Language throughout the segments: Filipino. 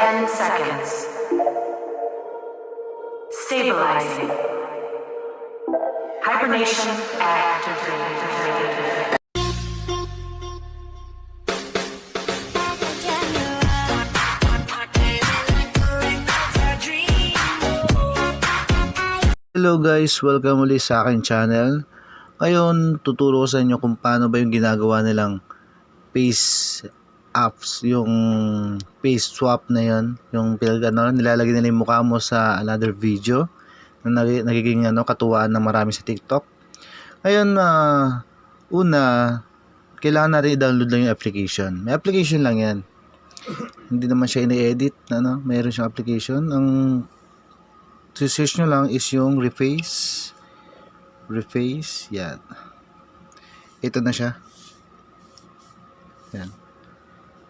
10 seconds. Stabilizing. Hibernation activated. Hello guys, welcome ulit sa akin channel. Ngayon, tuturo ko sa inyo kung paano ba yung ginagawa nilang face apps, yung face swap na yun, yung nilalagay nila yung mukha mo sa another video na nagiging katuwaan ng marami sa TikTok. Ngayon, una, kailangan natin i-download lang yung application. May application lang yan. Hindi naman siya ini-edit, mayroon siyang application. Ang search nyo lang is yung Reface, yan. Ito na siya. Yan.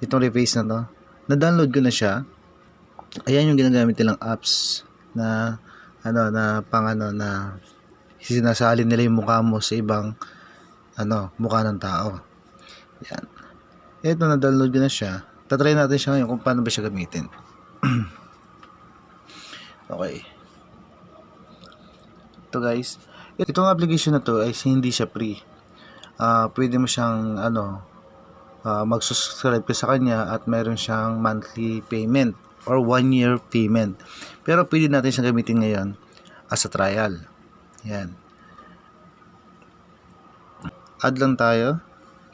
Itong Reface na to. Na-download ko na siya. Ayan yung ginagamit nilang apps na na sinasalin nila yung mukha mo sa ibang mukha ng tao. Yan. Ito, na-download ko na siya. Tatry natin siya ngayon kung paano ba siya gamitin. Okay. Ito guys, itong application na to ay hindi siya free. Pwede mo siyang mag-subscribe ka sa kanya at meron siyang monthly payment or 1 year payment. Pero pwede natin siyang gamitin ngayon as a trial. Yan. Add lang tayo.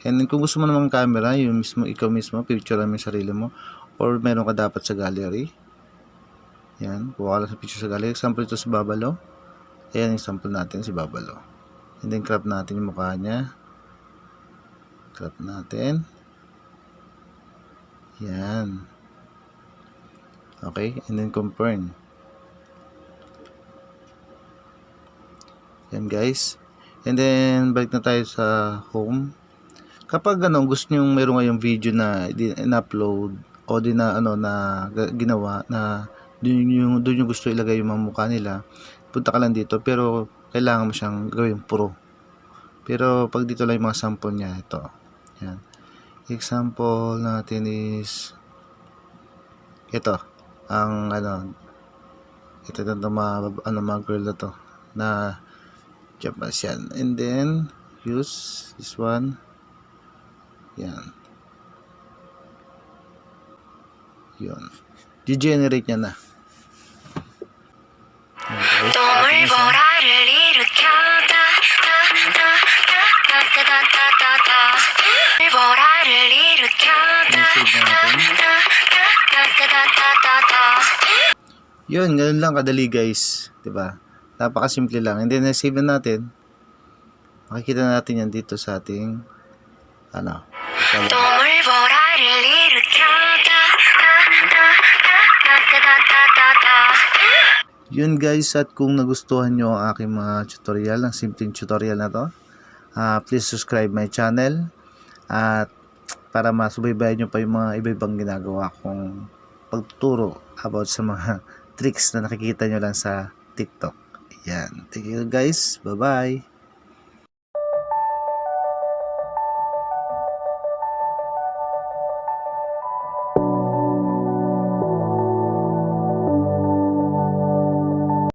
And then, kung gusto mo namang camera, ikaw mismo, picture mo yung sarili mo, or meron ka dapat sa gallery. Yan, kuha ka lang sa picture sa gallery. Example ito si Babalo. Ayan yung sample natin, si Babalo. And then crop natin yung mukha niya. Crop natin. Yan. Okay, and then confirm. Yan guys. And then balik na tayo sa home. Kapag gusto niyo meron ngayong video na in-upload o ginawa na doon yung gusto ilagay yung mga mukha nila, punta ka lang dito, pero kailangan mo siyang gawing pro. Pero pag dito lang yung mga sample niya, ito. Yan. Example natin is ito. Ang ito na mga girl na to na Japas yan. And then use this one. Yan. Yun. Degenerate niya na. Yun, ganun lang kadali guys, 'di ba? Napakasimple lang. And then save na natin. Makikita natin yan dito sa ating Yun guys, at kung nagustuhan nyo ang aking mga tutorial, ang simpleng tutorial na to, please subscribe my channel at para masubaybayan nyo pa yung mga iba-ibang ginagawa kong pagtuturo about sa mga tricks na nakikita nyo lang sa TikTok. Yan. Thank you guys. Bye-bye.